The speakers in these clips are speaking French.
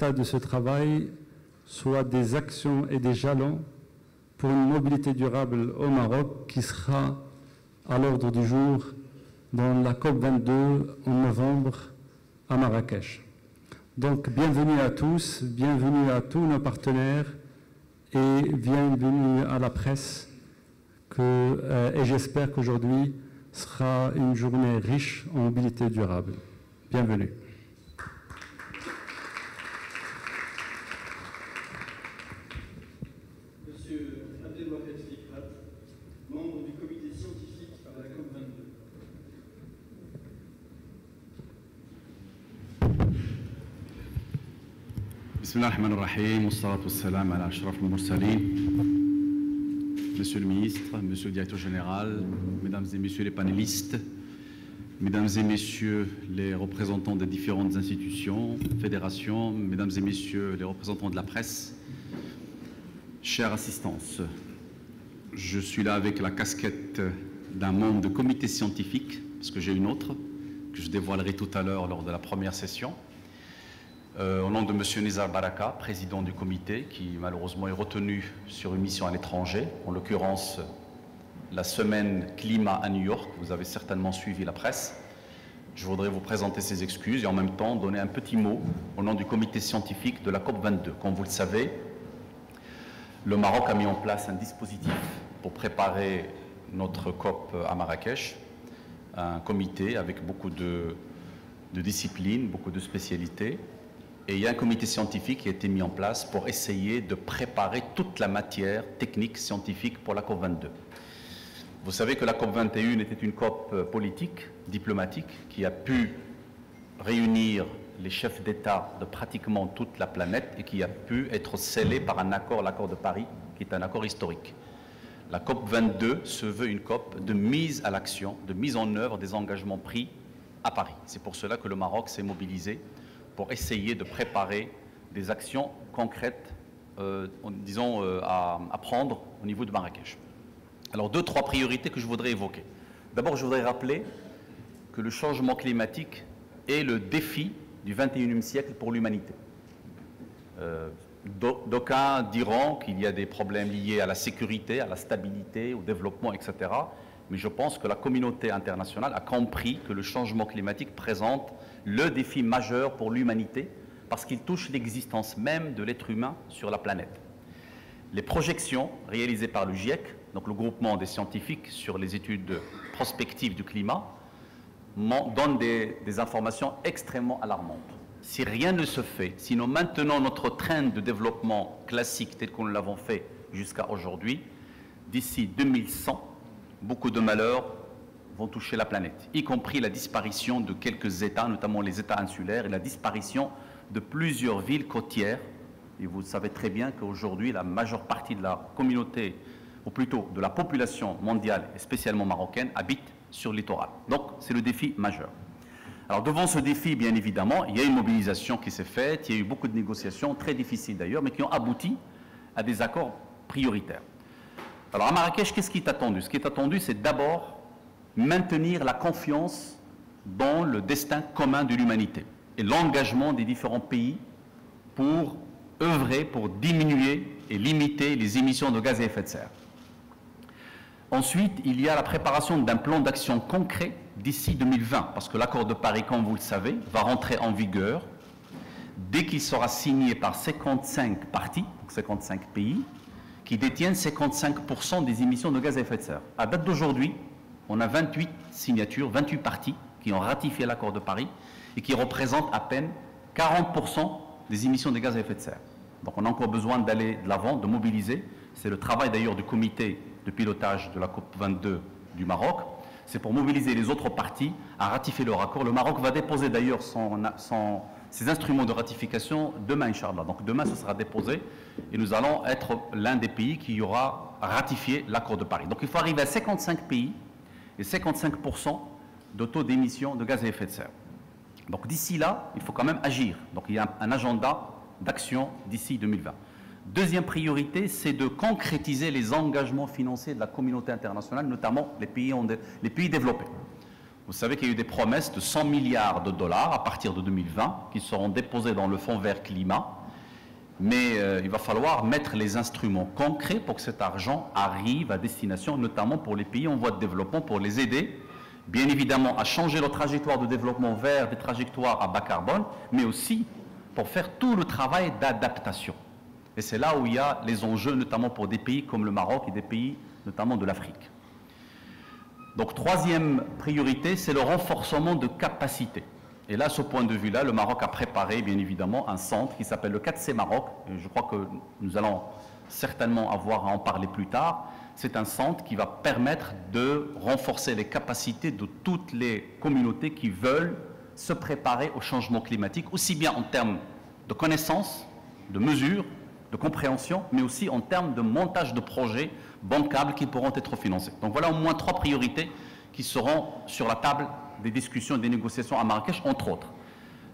résultats de ce travail soient des actions et des jalons pour une mobilité durable au Maroc qui sera à l'ordre du jour dans la COP22 en novembre à Marrakech. Donc, bienvenue à tous, bienvenue à tous nos partenaires et bienvenue à la presse. Et j'espère qu'aujourd'hui sera une journée riche en mobilité durable. Bienvenue. Monsieur Abdelwahed Fikrat, membre du comité scientifique à la COP22. Bismillah ar-Rahman ar-Rahim, wassalatu wassalam ala ashraf al-mursalin. Monsieur le ministre, monsieur le directeur général, mesdames et messieurs les panélistes, mesdames et messieurs les représentants des différentes institutions, fédérations, mesdames et messieurs les représentants de la presse, chère assistance, je suis là avec la casquette d'un membre de comité scientifique, parce que j'ai une autre, que je dévoilerai tout à l'heure lors de la première session. Au nom de M. Nizar Baraka, président du comité, qui malheureusement est retenu sur une mission à l'étranger, en l'occurrence la semaine climat à New York, vous avez certainement suivi la presse. Je voudrais vous présenter ses excuses et en même temps donner un petit mot au nom du comité scientifique de la COP22. Comme vous le savez, le Maroc a mis en place un dispositif pour préparer notre COP à Marrakech, un comité avec beaucoup de disciplines, beaucoup de spécialités. Et il y a un comité scientifique qui a été mis en place pour essayer de préparer toute la matière technique, scientifique pour la COP22. Vous savez que la COP21 était une COP politique, diplomatique, qui a pu réunir les chefs d'État de pratiquement toute la planète et qui a pu être scellée par un accord, l'accord de Paris, qui est un accord historique. La COP22 se veut une COP de mise à l'action, de mise en œuvre des engagements pris à Paris. C'est pour cela que le Maroc s'est mobilisé pour essayer de préparer des actions concrètes, à prendre au niveau de Marrakech. Alors, 2-3 priorités que je voudrais évoquer. D'abord, je voudrais rappeler que le changement climatique est le défi du XXIe siècle pour l'humanité. D'aucuns diront qu'il y a des problèmes liés à la sécurité, à la stabilité, au développement, etc. Mais je pense que la communauté internationale a compris que le changement climatique présente le défi majeur pour l'humanité parce qu'il touche l'existence même de l'être humain sur la planète. Les projections réalisées par le GIEC, donc le groupement des scientifiques sur les études prospectives du climat, donnent des informations extrêmement alarmantes. Si rien ne se fait, si nous maintenons notre train de développement classique tel que nous l'avons fait jusqu'à aujourd'hui, d'ici 2100, beaucoup de malheurs vont toucher la planète, y compris la disparition de quelques États, notamment les États insulaires, et la disparition de plusieurs villes côtières. Et vous savez très bien qu'aujourd'hui, la majeure partie de la communauté, ou plutôt de la population mondiale, et spécialement marocaine, habite sur le littoral. Donc, c'est le défi majeur. Alors, devant ce défi, bien évidemment, il y a une mobilisation qui s'est faite, il y a eu beaucoup de négociations, très difficiles d'ailleurs, mais qui ont abouti à des accords prioritaires. Alors, à Marrakech, qu'est-ce qui est attendu? Ce qui est attendu, c'est d'abord maintenir la confiance dans le destin commun de l'humanité et l'engagement des différents pays pour œuvrer pour diminuer et limiter les émissions de gaz à effet de serre. Ensuite, il y a la préparation d'un plan d'action concret d'ici 2020, parce que l'accord de Paris, comme vous le savez, va rentrer en vigueur dès qu'il sera signé par 55 parties, donc 55 pays, qui détiennent 55% des émissions de gaz à effet de serre. À date d'aujourd'hui, on a 28 signatures, 28 parties qui ont ratifié l'accord de Paris et qui représentent à peine 40% des émissions de gaz à effet de serre. Donc on a encore besoin d'aller de l'avant, de mobiliser. C'est le travail d'ailleurs du comité de pilotage de la COP22 du Maroc. C'est pour mobiliser les autres parties à ratifier leur accord. Le Maroc va déposer d'ailleurs ses instruments de ratification demain, Inch'Allah. Donc demain, ce sera déposé et nous allons être l'un des pays qui aura ratifié l'accord de Paris. Donc il faut arriver à 55 pays et 55% de taux d'émission de gaz à effet de serre. Donc d'ici là, il faut quand même agir. Donc il y a un agenda d'action d'ici 2020. Deuxième priorité, c'est de concrétiser les engagements financiers de la communauté internationale, notamment les pays développés. Vous savez qu'il y a eu des promesses de 100 milliards de dollars à partir de 2020 qui seront déposés dans le Fonds vert climat Mais il va falloir mettre les instruments concrets pour que cet argent arrive à destination, notamment pour les pays en voie de développement, pour les aider, bien évidemment, à changer leur trajectoire de développement vers des trajectoires à bas carbone, mais aussi pour faire tout le travail d'adaptation. Et c'est là où il y a les enjeux, notamment pour des pays comme le Maroc et des pays, notamment de l'Afrique. Donc, troisième priorité, c'est le renforcement de capacités. Et là, ce point de vue-là, le Maroc a préparé, bien évidemment, un centre qui s'appelle le 4C Maroc. Et je crois que nous allons certainement avoir à en parler plus tard. C'est un centre qui va permettre de renforcer les capacités de toutes les communautés qui veulent se préparer au changement climatique, aussi bien en termes de connaissances, de mesures, de compréhension, mais aussi en termes de montage de projets bancables qui pourront être financés. Donc voilà au moins 3 priorités qui seront sur la table des discussions et des négociations à Marrakech, entre autres.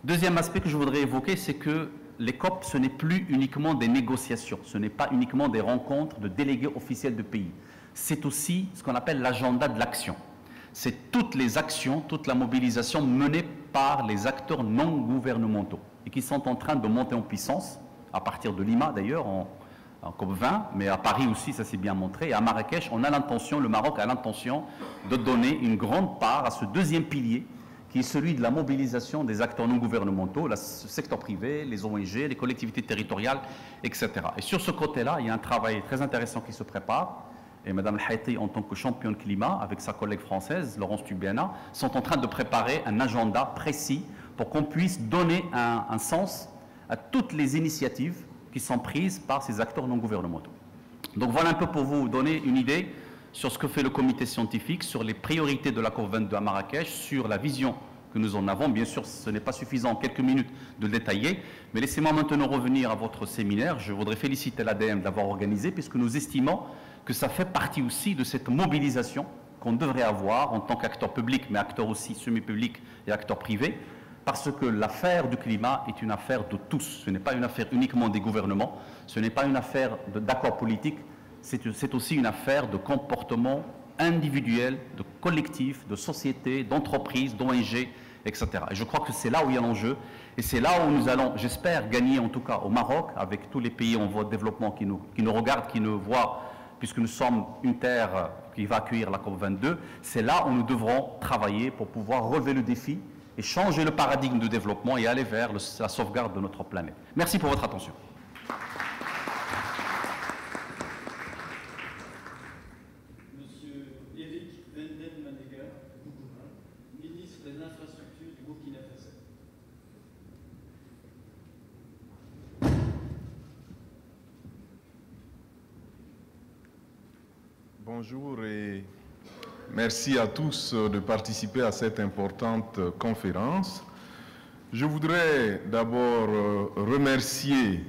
Deuxième aspect que je voudrais évoquer, c'est que les COP, ce n'est plus uniquement des négociations, ce n'est pas uniquement des rencontres de délégués officiels de pays. C'est aussi ce qu'on appelle l'agenda de l'action. C'est toutes les actions, toute la mobilisation menée par les acteurs non gouvernementaux et qui sont en train de monter en puissance, à partir de Lima d'ailleurs, en COP20, mais à Paris aussi, ça s'est bien montré. Et à Marrakech, on a l'intention, le Maroc a l'intention de donner une grande part à ce deuxième pilier, qui est celui de la mobilisation des acteurs non gouvernementaux, le secteur privé, les ONG, les collectivités territoriales, etc. Et sur ce côté-là, il y a un travail très intéressant qui se prépare. Et Mme Haïti, en tant que championne climat, avec sa collègue française, Laurence Tubiana, sont en train de préparer un agenda précis pour qu'on puisse donner un sens à toutes les initiatives qui sont prises par ces acteurs non gouvernementaux. Donc voilà un peu pour vous donner une idée sur ce que fait le comité scientifique, sur les priorités de la COP22 à Marrakech, sur la vision que nous en avons. Bien sûr, ce n'est pas suffisant en quelques minutes de le détailler, mais laissez-moi maintenant revenir à votre séminaire. Je voudrais féliciter l'ADEME d'avoir organisé, puisque nous estimons que ça fait partie aussi de cette mobilisation qu'on devrait avoir en tant qu'acteur public, mais acteur aussi semi-public et acteur privé, parce que l'affaire du climat est une affaire de tous. Ce n'est pas une affaire uniquement des gouvernements, ce n'est pas une affaire d'accord politique, c'est aussi une affaire de comportement individuel, de collectif, de société, d'entreprise, d'ONG, etc. Et je crois que c'est là où il y a l'enjeu, et c'est là où nous allons, j'espère, gagner, en tout cas au Maroc, avec tous les pays en voie de développement qui nous regardent, qui nous voient, puisque nous sommes une terre qui va accueillir la COP22, c'est là où nous devrons travailler pour pouvoir relever le défi et changer le paradigme de développement et aller vers la sauvegarde de notre planète. Merci pour votre attention. Monsieur Eric Venden Manega, ministre des Infrastructures du Burkina Faso. Bonjour et merci à tous de participer à cette importante conférence. Je voudrais d'abord remercier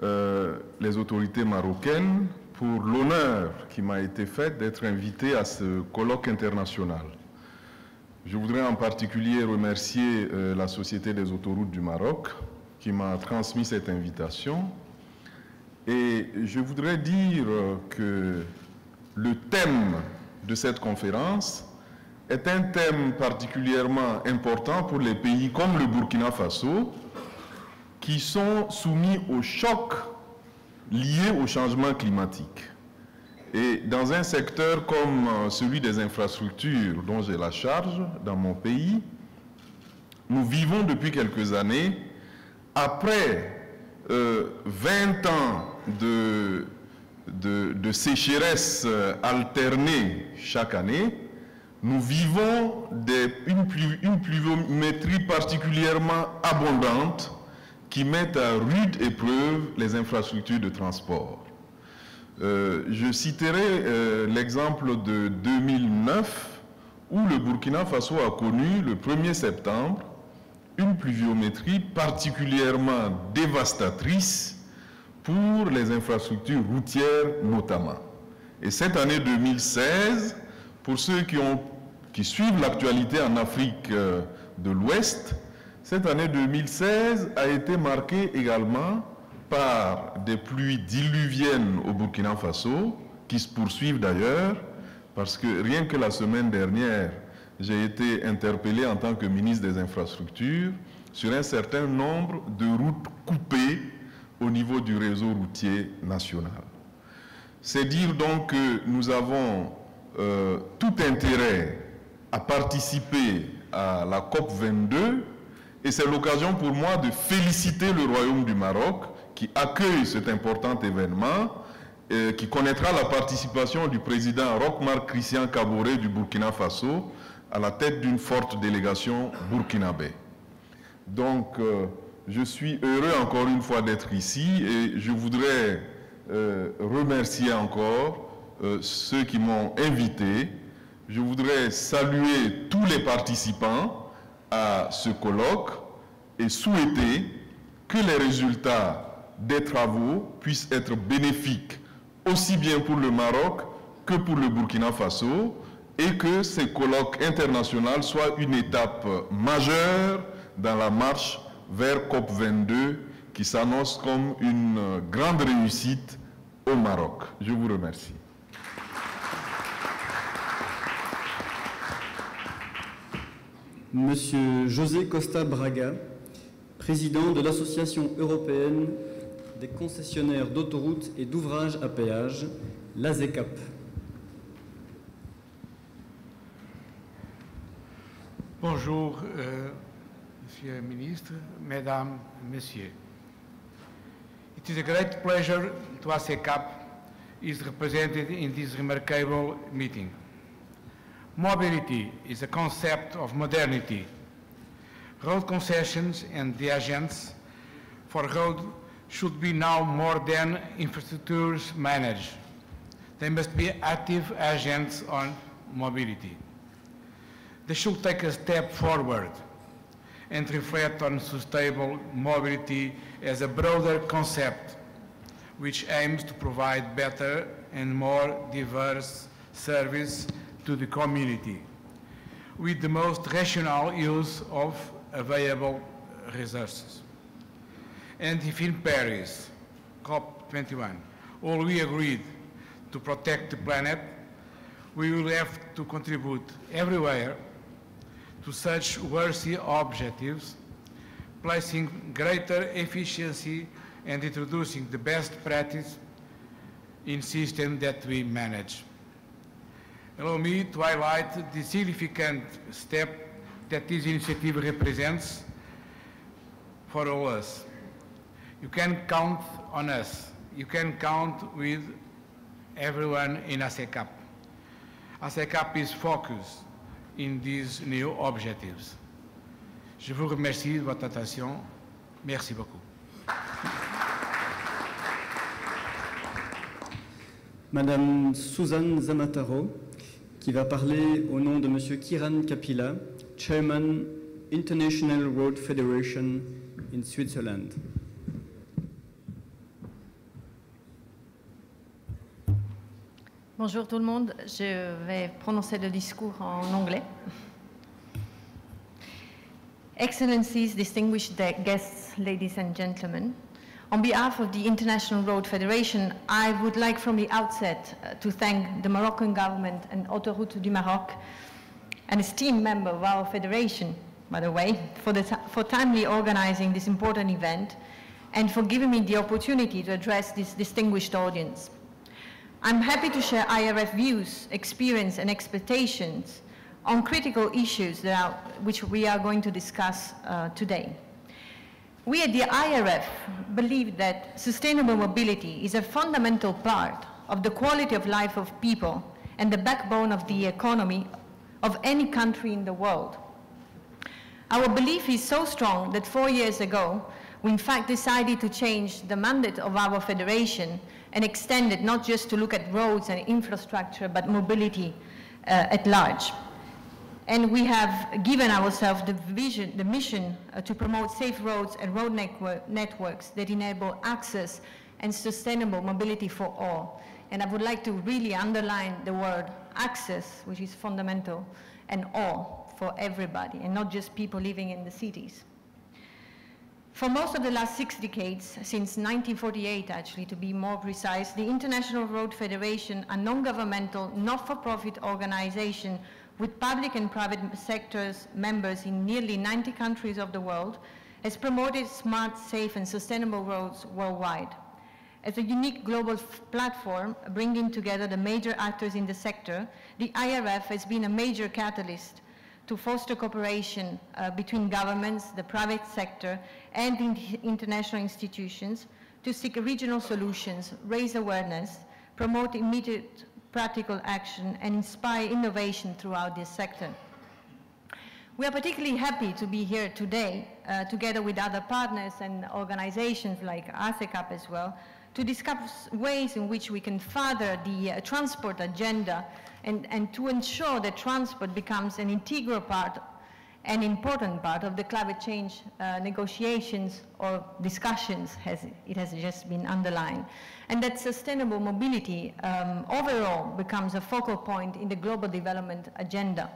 les autorités marocaines pour l'honneur qui m'a été fait d'être invité à ce colloque international. Je voudrais en particulier remercier la Société des autoroutes du Maroc qui m'a transmis cette invitation. Et je voudrais dire que le thème de cette conférence est un thème particulièrement important pour les pays comme le Burkina Faso, qui sont soumis au choc lié au changement climatique. Et dans un secteur comme celui des infrastructures dont j'ai la charge dans mon pays, nous vivons depuis quelques années, après 20 ans de sécheresse alternée chaque année, nous vivons une pluviométrie particulièrement abondante qui met à rude épreuve les infrastructures de transport. Je citerai l'exemple de 2009 où le Burkina Faso a connu le 1er septembre une pluviométrie particulièrement dévastatrice pour les infrastructures routières notamment. Et cette année 2016, pour ceux qui suivent l'actualité en Afrique de l'Ouest, cette année 2016 a été marquée également par des pluies diluviennes au Burkina Faso, qui se poursuivent d'ailleurs, parce que rien que la semaine dernière, j'ai été interpellé en tant que ministre des Infrastructures sur un certain nombre de routes coupées au niveau du réseau routier national. C'est dire donc que nous avons tout intérêt à participer à la COP 22 et c'est l'occasion pour moi de féliciter le Royaume du Maroc qui accueille cet important événement qui connaîtra la participation du président Roch-Marc Christian Kaboré du Burkina Faso à la tête d'une forte délégation burkinabé. Donc, je suis heureux encore une fois d'être ici et je voudrais remercier encore ceux qui m'ont invité. Je voudrais saluer tous les participants à ce colloque et souhaiter que les résultats des travaux puissent être bénéfiques aussi bien pour le Maroc que pour le Burkina Faso et que ces colloques internationaux soient une étape majeure dans la marche vers COP22 qui s'annonce comme une grande réussite au Maroc. Je vous remercie. Monsieur José Costa Braga, président de l'Association européenne des concessionnaires d'autoroutes et d'ouvrages à péage, l'ASECAP. Bonjour, Monsieur le Ministre, Mesdames, Messieurs. It is a great pleasure to ASECAP is represented in this remarkable meeting. Mobility is a concept of modernity. Road concessions and the agents for road should be now more than infrastructures managed. They must be active agents on mobility. They should take a step forward and reflect on sustainable mobility as a broader concept which aims to provide better and more diverse service to the community with the most rational use of available resources. And if in Paris, COP21, all we agreed to protect the planet, we will have to contribute everywhere to such worthy objectives, placing greater efficiency and introducing the best practice in systems that we manage. Allow me to highlight the significant step that this initiative represents for all us. You can count on us. You can count with everyone in ASECAP. ASECAP is focused in these new objectives. Je vous remercie de votre attention. Merci beaucoup. Madame Suzanne Zamataro, qui va parler au nom de Monsieur Kiran Kapila, Chairman, International Road Federation in Switzerland. Bonjour tout le monde, je vais prononcer le discours en anglais. Excellencies, distinguished guests, ladies and gentlemen, on behalf of the International Road Federation, I would like from the outset to thank the Moroccan government and Autoroutes du Maroc, an esteemed member of our federation, by the way, for timely organizing this important event and for giving me the opportunity to address this distinguished audience. I'm happy to share IRF views, experience and expectations on critical issues which we are going to discuss today. We at the IRF believe that sustainable mobility is a fundamental part of the quality of life of people and the backbone of the economy of any country in the world. Our belief is so strong that 4 years ago, we in fact decided to change the mandate of our federation and extend it not just to look at roads and infrastructure, but mobility at large. And we have given ourselves the mission to promote safe roads and road networks that enable access and sustainable mobility for all. And I would like to really underline the word access, which is fundamental, and all for everybody, and not just people living in the cities. For most of the last 6 decades, since 1948 actually to be more precise, the International Road Federation, a non-governmental, not-for-profit organization with public and private sectors members in nearly 90 countries of the world, has promoted smart, safe, and sustainable roads worldwide. As a unique global platform bringing together the major actors in the sector, the IRF has been a major catalyst to foster cooperation between governments, the private sector, and international institutions to seek regional solutions, raise awareness, promote immediate practical action, and inspire innovation throughout this sector. We are particularly happy to be here today, together with other partners and organizations like ASECAP as well, to discuss ways in which we can further the transport agenda and to ensure that transport becomes an integral part, an important part of the climate change negotiations or discussions, as it has just been underlined, and that sustainable mobility overall becomes a focal point in the global development agenda.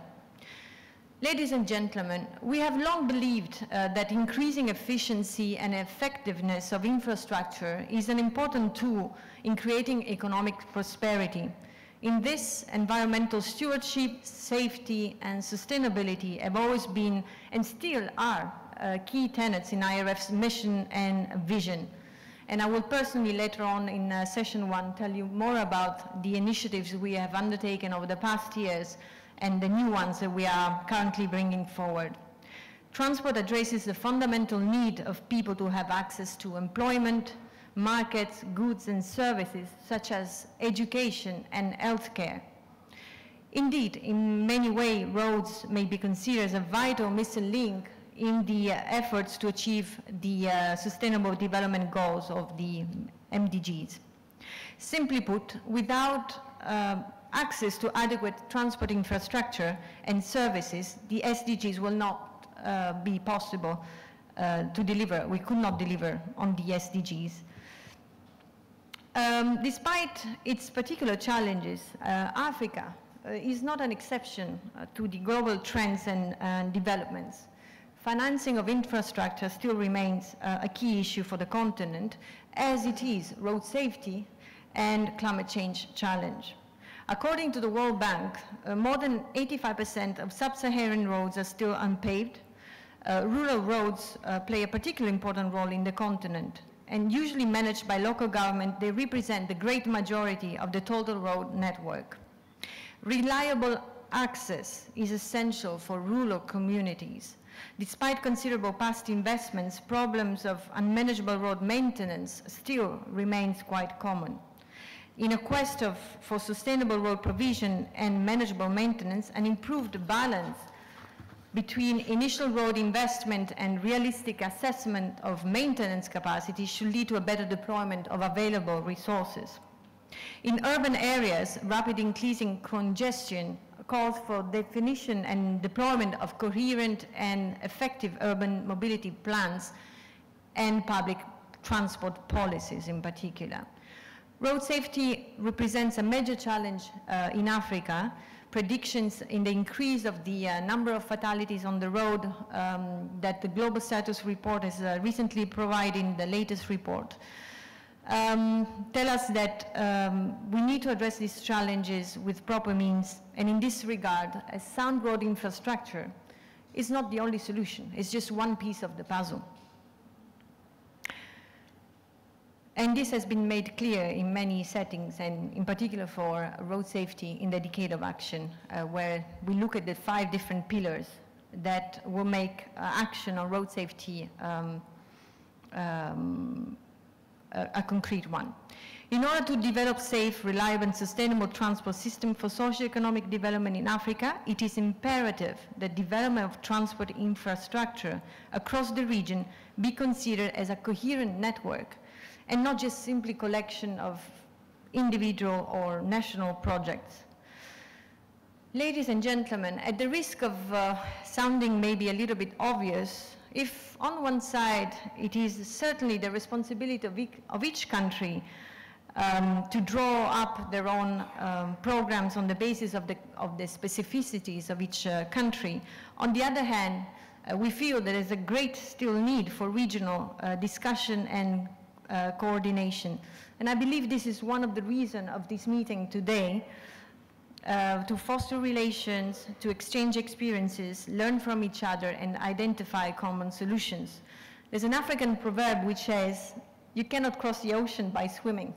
Ladies and gentlemen, we have long believed that increasing efficiency and effectiveness of infrastructure is an important tool in creating economic prosperity. In this, environmental stewardship, safety, and sustainability have always been and still are key tenets in IRF's mission and vision. And I will personally later on in session 1 tell you more about the initiatives we have undertaken over the past years and the new ones that we are currently bringing forward. Transport addresses the fundamental need of people to have access to employment, markets, goods and services such as education and healthcare. Indeed, in many ways, roads may be considered as a vital missing link in the efforts to achieve the Sustainable Development Goals of the MDGs. Simply put, without access to adequate transport infrastructure and services, the SDGs will not be possible to deliver. We could not deliver on the SDGs. Despite its particular challenges, Africa is not an exception to the global trends and developments. Financing of infrastructure still remains a key issue for the continent, as it is road safety and climate change challenge. According to the World Bank, more than 85% of sub-Saharan roads are still unpaved. Rural roads play a particularly important role in the continent, and usually managed by local government, they represent the great majority of the total road network. Reliable access is essential for rural communities. Despite considerable past investments, problems of unmanageable road maintenance still remains quite common. In a quest for sustainable road provision and manageable maintenance, an improved balance between initial road investment and realistic assessment of maintenance capacity should lead to a better deployment of available resources. In urban areas, rapid increasing congestion calls for definition and deployment of coherent and effective urban mobility plans and public transport policies in particular. Road safety represents a major challenge in Africa. Predictions in the increase of the number of fatalities on the road that the Global Status Report has recently provided in the latest report tell us that we need to address these challenges with proper means, and in this regard, a sound road infrastructure is not the only solution. It's just one piece of the puzzle. And this has been made clear in many settings, and in particular for road safety in the Decade of Action, where we look at the 5 different pillars that will make action on road safety a concrete one. In order to develop safe, reliable, and sustainable transport system for socio-economic development in Africa, it is imperative that development of transport infrastructure across the region be considered as a coherent network, and not just simply collection of individual or national projects. Ladies and gentlemen, at the risk of sounding maybe a little bit obvious, if on one side it is certainly the responsibility of each country to draw up their own programs on the basis of the specificities of each country, on the other hand, we feel there is a great still need for regional discussion and coordination. And I believe this is one of the reasons of this meeting today, to foster relations, to exchange experiences, learn from each other, and identify common solutions. There's an African proverb which says, you cannot cross the ocean by swimming,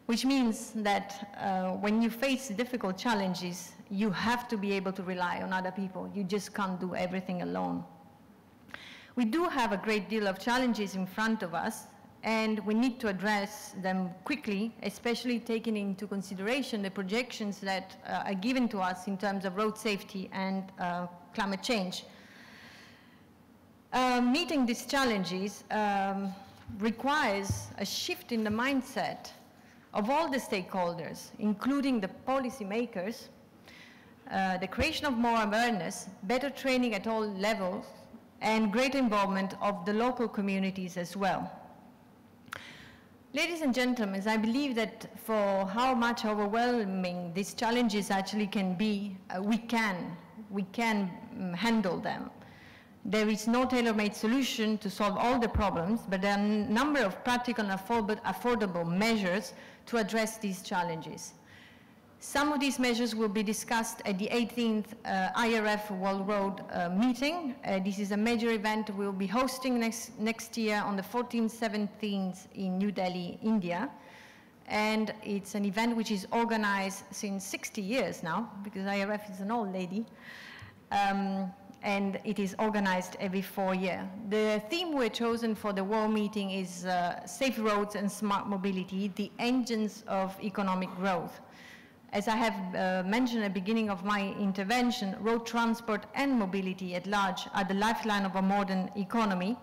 which means that when you face difficult challenges, you have to be able to rely on other people. You just can't do everything alone. We do have a great deal of challenges in front of us, and we need to address them quickly, especially taking into consideration the projections that are given to us in terms of road safety and climate change. Meeting these challenges requires a shift in the mindset of all the stakeholders, including the policymakers, the creation of more awareness, better training at all levels, and greater involvement of the local communities as well. Ladies and gentlemen, I believe that for how much overwhelming these challenges actually can be, we can handle them. There is no tailor-made solution to solve all the problems, but there are a number of practical and affordable measures to address these challenges. Some of these measures will be discussed at the 18th IRF World Road meeting. This is a major event we'll be hosting next year on the 14th, 17th in New Delhi, India. And it's an event which is organized since 60 years now, because IRF is an old lady. And it is organized every 4 years. The theme we're chosen for the World Meeting is Safe Roads and Smart Mobility, the engines of economic growth. As I have mentioned at the beginning of my intervention, road transport and mobility at large are the lifeline of a modern economy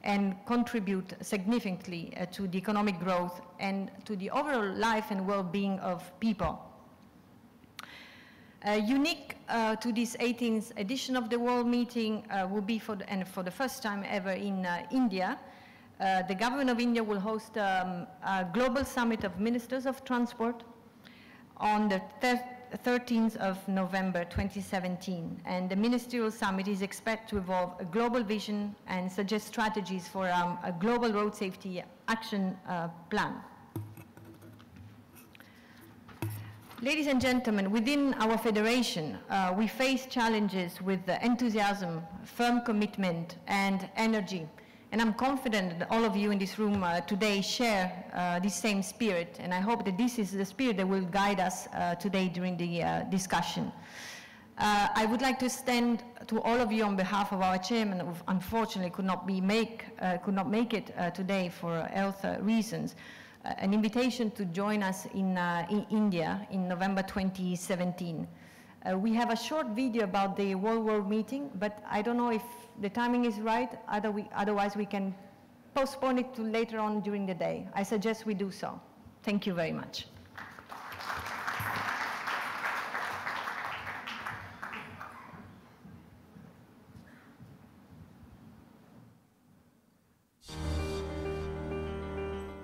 and contribute significantly to the economic growth and to the overall life and well-being of people. Unique to this 18th edition of the World Meeting will be, for the first time ever in India, the government of India will host a global summit of ministers of transport on the 13th of November 2017. And the ministerial summit is expected to evolve a global vision and suggest strategies for a global road safety action plan. Ladies and gentlemen, within our federation, we face challenges with enthusiasm, firm commitment, and energy. And I'm confident that all of you in this room today share this same spirit, and I hope that this is the spirit that will guide us today during the discussion. I would like to extend to all of you on behalf of our chairman, who unfortunately could not make it today for health reasons, an invitation to join us in India in November 2017. We have a short video about the World Meeting, but I don't know if the timing is right, otherwise we can postpone it to later on during the day. I suggest we do so. Thank you very much.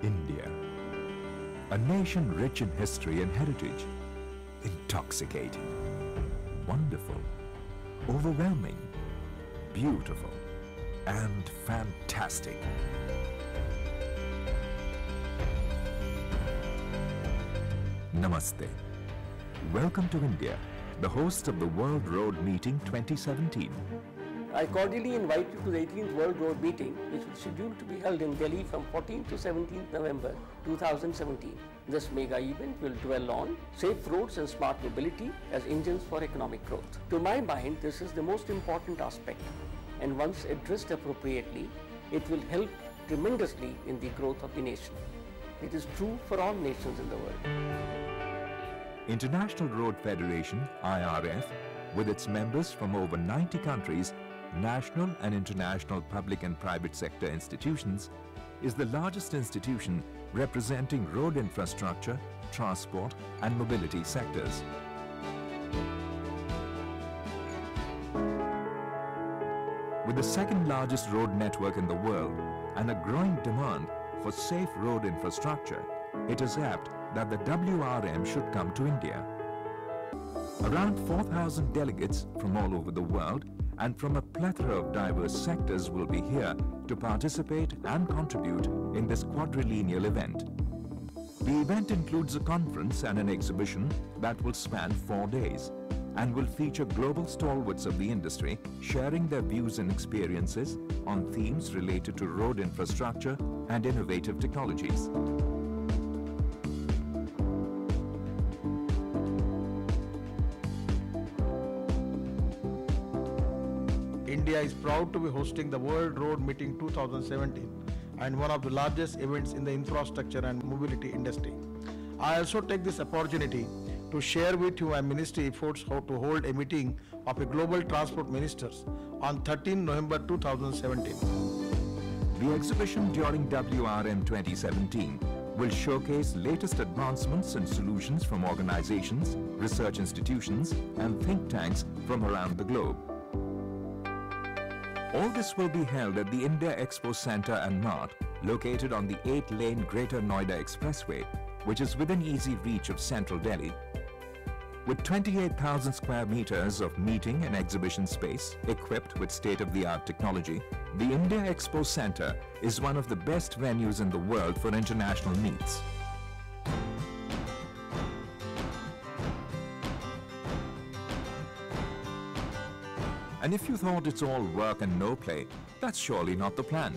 India, a nation rich in history and heritage, intoxicating, wonderful, overwhelming, beautiful, and fantastic. Namaste. Welcome to India, the host of the World Road Meeting 2017. I cordially invite you to the 18th World Road Meeting, which is scheduled to be held in Delhi from 14th to 17th November 2017. This mega event will dwell on safe roads and smart mobility as engines for economic growth. To my mind, this is the most important aspect, and once addressed appropriately, it will help tremendously in the growth of the nation. It is true for all nations in the world. International Road Federation, IRF, with its members from over 90 countries, national and international public and private sector institutions, is the largest institution representing road infrastructure, transport and mobility sectors. With the second largest road network in the world and a growing demand for safe road infrastructure, it is apt that the WRM should come to India. Around 4,000 delegates from all over the world and from a plethora of diverse sectors will be here to participate and contribute in this quadriennial event. The event includes a conference and an exhibition that will span 4 days, and will feature global stalwarts of the industry sharing their views and experiences on themes related to road infrastructure and innovative technologies. India is proud to be hosting the World Road Meeting 2017 and one of the largest events in the infrastructure and mobility industry. I also take this opportunity to share with you my ministry efforts how to hold a meeting of a global transport ministers on 13 November 2017. The exhibition during WRM 2017 will showcase latest advancements and solutions from organizations, research institutions, and think tanks from around the globe. All this will be held at the India Expo Center and Mart, located on the 8-lane Greater Noida Expressway, which is within easy reach of central Delhi. With 28,000 square meters of meeting and exhibition space equipped with state-of-the-art technology, the India Expo Center is one of the best venues in the world for international meets. And if you thought it's all work and no play, that's surely not the plan.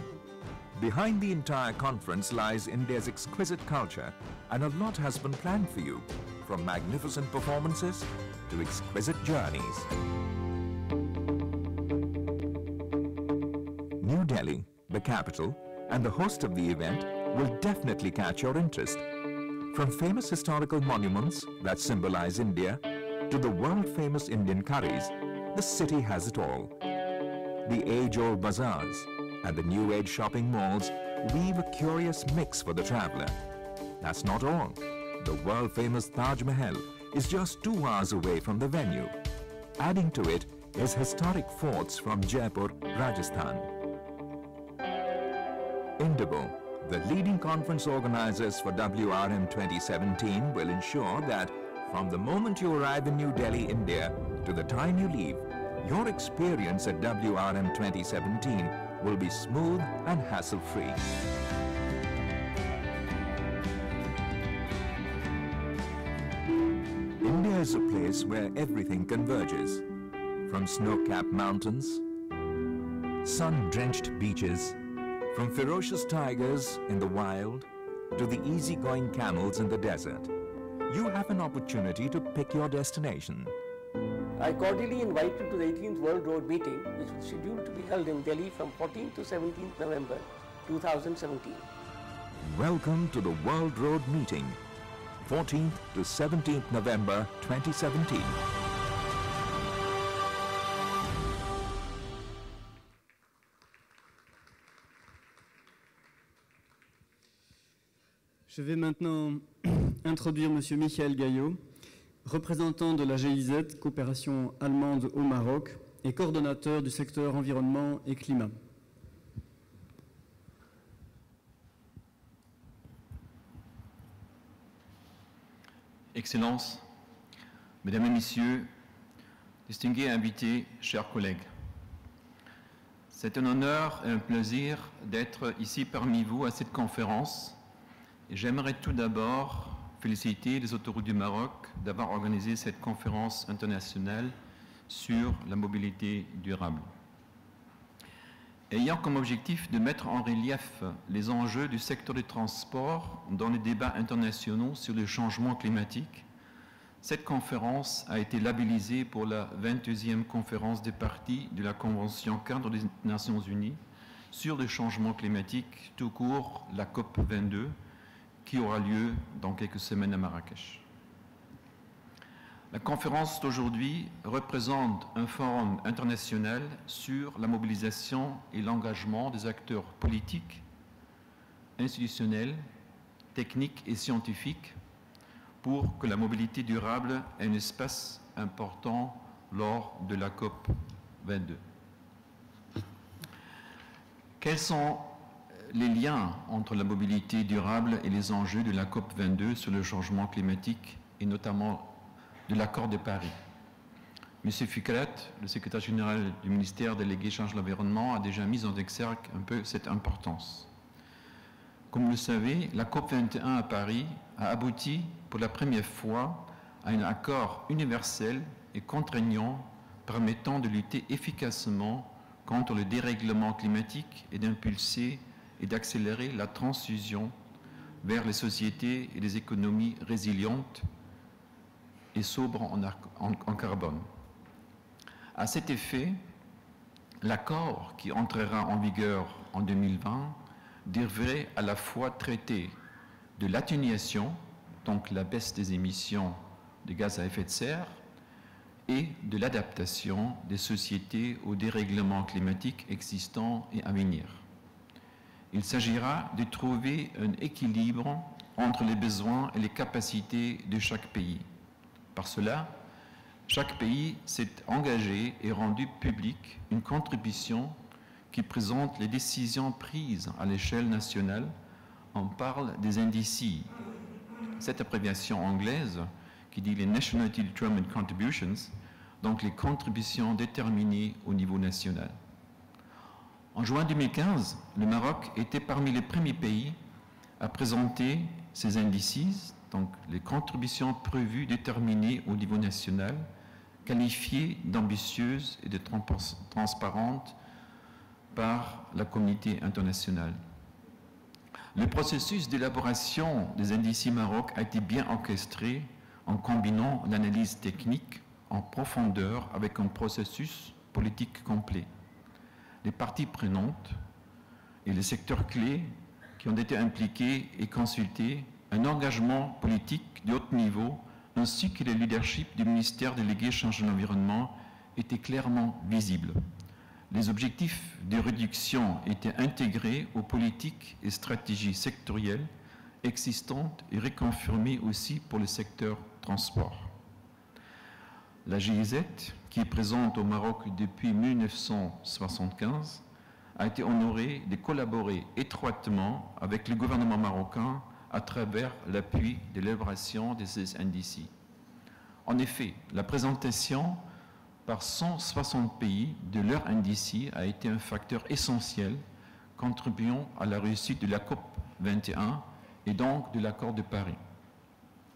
Behind the entire conference lies India's exquisite culture, and a lot has been planned for you, from magnificent performances to exquisite journeys. New Delhi, the capital, and the host of the event will definitely catch your interest. From famous historical monuments that symbolize India to the world-famous Indian curries, the city has it all. The age-old bazaars and the new-age shopping malls weave a curious mix for the traveler. That's not all. The world-famous Taj Mahal is just 2 hours away from the venue. Adding to it is historic forts from Jaipur, Rajasthan. Indigo, the leading conference organizers for WRM 2017, will ensure that from the moment you arrive in New Delhi, India, to the time you leave, your experience at WRM 2017 will be smooth and hassle-free. India is a place where everything converges, from snow-capped mountains, sun-drenched beaches, from ferocious tigers in the wild to the easygoing camels in the desert. You have an opportunity to pick your destination. I cordially invite you to the 18th World Road Meeting, which is scheduled to be held in Delhi from 14th to 17th November 2017. Welcome to the World Road Meeting, 14th to 17th November 2017. Je vais maintenant introduire M. Michael Gaillot, représentant de la GIZ, coopération allemande au Maroc, et coordonnateur du secteur environnement et climat. Excellences, Mesdames et Messieurs, distingués invités, chers collègues, c'est un honneur et un plaisir d'être ici parmi vous à cette conférence. Et j'aimerais tout d'abord féliciter les autorités du Maroc d'avoir organisé cette conférence internationale sur la mobilité durable. Ayant comme objectif de mettre en relief les enjeux du secteur des transports dans les débats internationaux sur le changement climatique, cette conférence a été labellisée pour la 22e conférence des parties de la Convention cadre des Nations Unies sur le changement climatique, tout court la COP 22, qui aura lieu dans quelques semaines à Marrakech. La conférence d'aujourd'hui représente un forum international sur la mobilisation et l'engagement des acteurs politiques, institutionnels, techniques et scientifiques pour que la mobilité durable ait un espace important lors de la COP 22. Quels sont les liens entre la mobilité durable et les enjeux de la COP 22 sur le changement climatique et notamment de l'accord de Paris? M. Fikret, le secrétaire général du ministère délégué chargé de l'environnement, a déjà mis en exergue un peu cette importance. Comme vous le savez, la COP 21 à Paris a abouti pour la première fois à un accord universel et contraignants permettant de lutter efficacement contre le dérèglement climatique et d'impulser et d'accélérer la transition vers les sociétés et les économies résilientes et sobres en carbone. À cet effet, l'accord qui entrera en vigueur en 2020 devrait à la fois traiter de l'atténuation, donc la baisse des émissions de gaz à effet de serre, et de l'adaptation des sociétés aux dérèglements climatiques existants et à venir. Il s'agira de trouver un équilibre entre les besoins et les capacités de chaque pays. Par cela, chaque pays s'est engagé et rendu public une contribution qui présente les décisions prises à l'échelle nationale. On parle des NDC. Cette abréviation anglaise qui dit les Nationally Determined Contributions, donc les contributions déterminées au niveau national. En juin 2015, le Maroc était parmi les premiers pays à présenter ces indices, donc les contributions prévues déterminées au niveau national, qualifiées d'ambitieuses et de transparentes par la communauté internationale. Le processus d'élaboration des indices Maroc a été bien orchestré en combinant l'analyse technique en profondeur avec un processus politique complet. Les parties prenantes et les secteurs clés qui ont été impliqués et consultés, un engagement politique de haut niveau ainsi que le leadership du ministère délégué chargé de l'environnement étaient clairement visibles. Les objectifs de réduction étaient intégrés aux politiques et stratégies sectorielles existantes et reconfirmées aussi pour le secteur transport. La GIZ, qui est présente au Maroc depuis 1975, a été honorée de collaborer étroitement avec le gouvernement marocain à travers l'appui de l'élaboration de ces indices. En effet, la présentation par 160 pays de leur indice a été un facteur essentiel contribuant à la réussite de la COP 21 et donc de l'accord de Paris.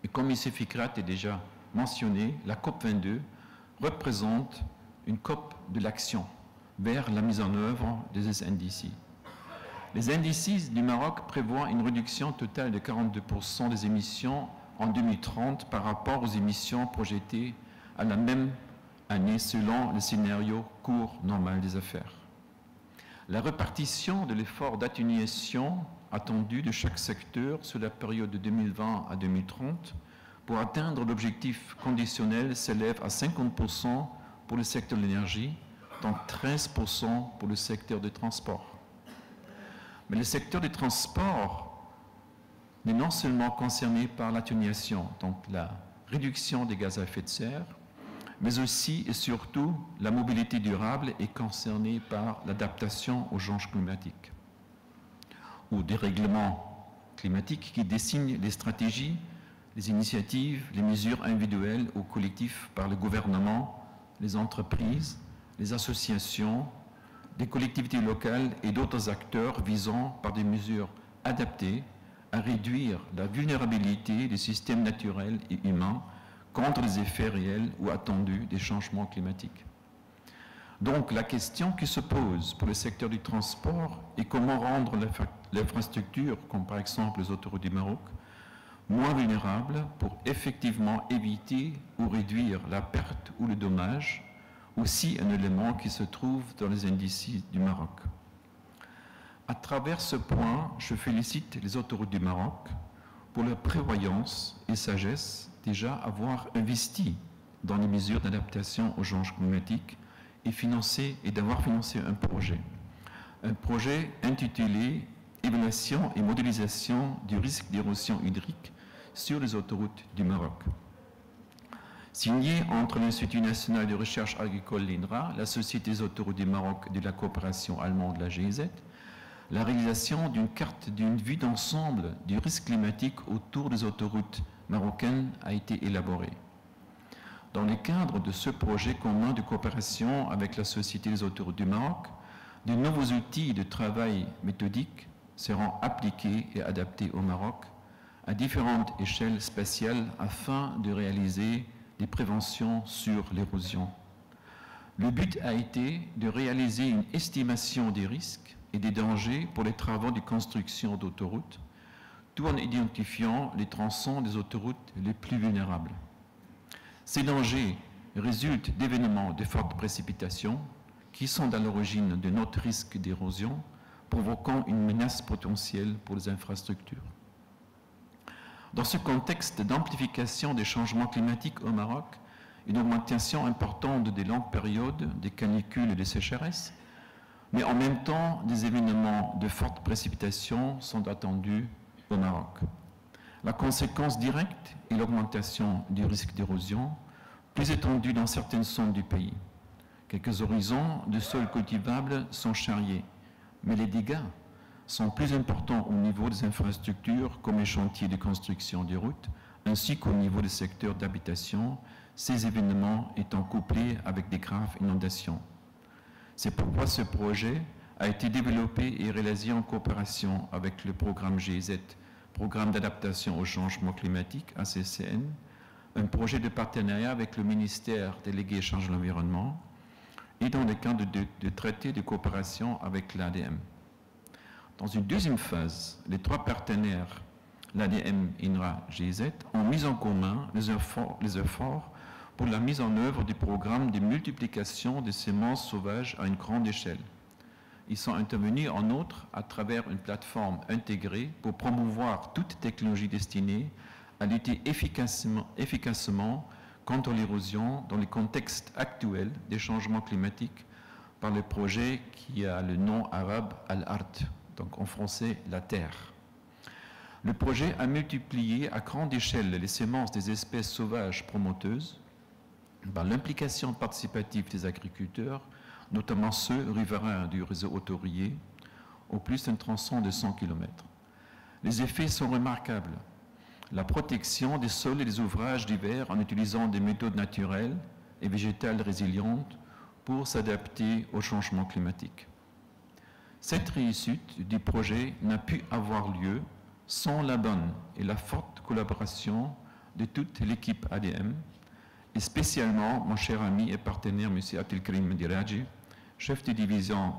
Et comme M. Fikrat est déjà mentionné, la COP 22 représente une COP de l'action vers la mise en œuvre de ces indices. Les indices du Maroc prévoient une réduction totale de 42% des émissions en 2030 par rapport aux émissions projetées à la même année selon le scénario court normal des affaires. La répartition de l'effort d'atténuation attendu de chaque secteur sur la période de 2020 à 2030 pour atteindre l'objectif conditionnel s'élève à 50% pour le secteur de l'énergie, donc 13% pour le secteur des transports. Mais le secteur des transports n'est non seulement concerné par l'atténuation, donc la réduction des gaz à effet de serre, mais aussi et surtout la mobilité durable est concernée par l'adaptation au changement climatique, ou dérèglement climatique qui dessine les stratégies, les initiatives, les mesures individuelles ou collectives par le gouvernement, les entreprises, les associations, des collectivités locales et d'autres acteurs visant par des mesures adaptées à réduire la vulnérabilité des systèmes naturels et humains contre les effets réels ou attendus des changements climatiques. Donc la question qui se pose pour le secteur du transport est comment rendre l'infrastructure, comme par exemple les autoroutes du Maroc, moins vulnérables pour effectivement éviter ou réduire la perte ou le dommage, aussi un élément qui se trouve dans les indices du Maroc. À travers ce point, je félicite les autoroutes du Maroc pour leur prévoyance et sagesse déjà avoir investi dans les mesures d'adaptation au changement climatique et d'avoir financé un projet intitulé « Évaluation et modélisation du risque d'érosion hydrique sur les autoroutes du Maroc ». Signé entre l'Institut national de recherche agricole, l'INRA, la Société des autoroutes du Maroc de la coopération allemande, la GIZ, la réalisation d'une carte d'une vue d'ensemble du risque climatique autour des autoroutes marocaines a été élaborée. Dans le cadre de ce projet commun de coopération avec la Société des autoroutes du Maroc, de nouveaux outils de travail méthodiques seront appliqués et adaptés au Maroc à différentes échelles spatiales afin de réaliser et prévention sur l'érosion. Le but a été de réaliser une estimation des risques et des dangers pour les travaux de construction d'autoroutes, tout en identifiant les tronçons des autoroutes les plus vulnérables. Ces dangers résultent d'événements de fortes précipitations qui sont à l'origine de notre risque d'érosion, provoquant une menace potentielle pour les infrastructures. Dans ce contexte d'amplification des changements climatiques au Maroc, une augmentation importante des longues périodes des canicules et des sécheresses, mais en même temps des événements de fortes précipitations sont attendus au Maroc. La conséquence directe est l'augmentation du risque d'érosion, plus étendue dans certaines zones du pays. Quelques horizons de sols cultivables sont charriés, mais les dégâts sont plus importants au niveau des infrastructures comme les chantiers de construction des routes, ainsi qu'au niveau des secteurs d'habitation, ces événements étant couplés avec des graves inondations. C'est pourquoi ce projet a été développé et réalisé en coopération avec le programme GIZ, Programme d'adaptation au changement climatique, ACCN, un projet de partenariat avec le ministère délégué chargé de l'environnement et dans le cadre de traités de coopération avec l'ADM. Dans une deuxième phase, les trois partenaires, l'ADM, INRA, GIZ, ont mis en commun les efforts pour la mise en œuvre du programme de multiplication des semences sauvages à une grande échelle. Ils sont intervenus en outre à travers une plateforme intégrée pour promouvoir toute technologie destinée à lutter efficacement contre l'érosion dans le contexte actuel des changements climatiques par le projet qui a le nom arabe Al-Ard, donc en français la terre. Le projet a multiplié à grande échelle les semences des espèces sauvages promoteuses par l'implication participative des agriculteurs, notamment ceux riverains du réseau autoroutier, au plus d'un tronçon de 100 km. Les effets sont remarquables. La protection des sols et des ouvrages d'hiver en utilisant des méthodes naturelles et végétales résilientes pour s'adapter au changement climatique. Cette réussite du projet n'a pu avoir lieu sans la bonne et la forte collaboration de toute l'équipe ADM, et spécialement mon cher ami et partenaire M. Abdelkarim Mediraji, chef de division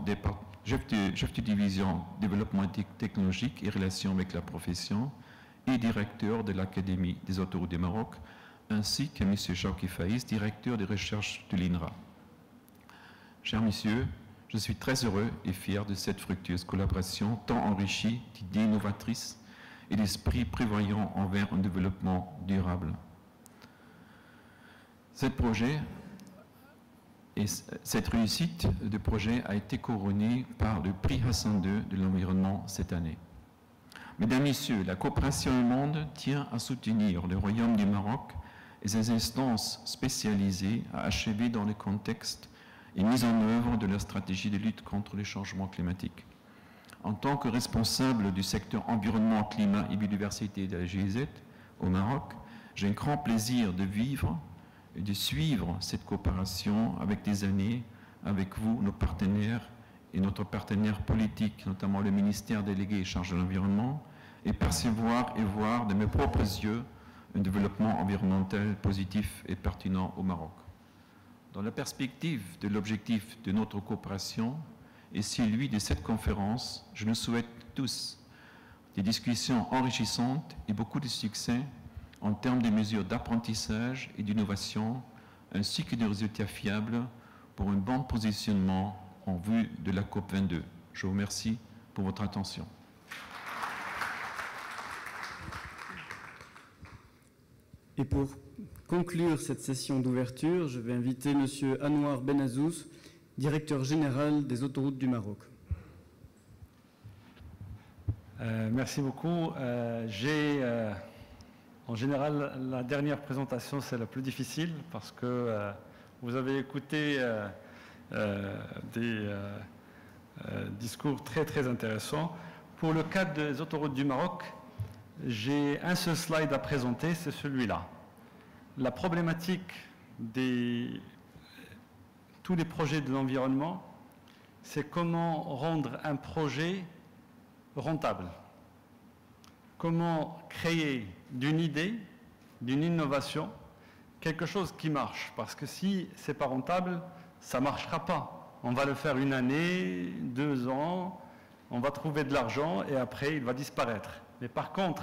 développement technologique et relations avec la profession et directeur de l'Académie des autoroutes du Maroc, ainsi que M. Chouki Faïs, directeur de recherche de l'INRA. Chers messieurs, je suis très heureux et fier de cette fructueuse collaboration tant enrichie d'idées novatrices et d'esprit prévoyant envers un développement durable. Cette réussite de projet a été couronnée par le prix Hassan II de l'environnement cette année. Mesdames, Messieurs, la coopération du monde tient à soutenir le Royaume du Maroc et ses instances spécialisées à achever dans le contexte et mise en œuvre de la stratégie de lutte contre les changements climatiques. En tant que responsable du secteur environnement, climat et biodiversité de la GIZ au Maroc, j'ai un grand plaisir de vivre et de suivre cette coopération avec des années, avec vous, nos partenaires et notre partenaire politique, notamment le ministère délégué chargé de l'environnement, et percevoir et voir de mes propres yeux un développement environnemental positif et pertinent au Maroc. Dans la perspective de l'objectif de notre coopération et celui de cette conférence, je nous souhaite tous des discussions enrichissantes et beaucoup de succès en termes de mesures d'apprentissage et d'innovation, ainsi que de résultats fiables pour un bon positionnement en vue de la COP22. Je vous remercie pour votre attention. Et pour conclure cette session d'ouverture, je vais inviter M. Anouar Benazous, directeur général des autoroutes du Maroc. Merci beaucoup. En général, la dernière présentation, c'est la plus difficile parce que vous avez écouté des discours très très intéressants. Pour le cas des autoroutes du Maroc, j'ai un seul slide à présenter, c'est celui-là. La problématique de tous les projets de l'environnement, c'est comment rendre un projet rentable. Comment créer d'une idée, d'une innovation, quelque chose qui marche, parce que si ce n'est pas rentable, ça ne marchera pas. On va le faire 1 année, 2 ans, on va trouver de l'argent et après il va disparaître. Mais par contre,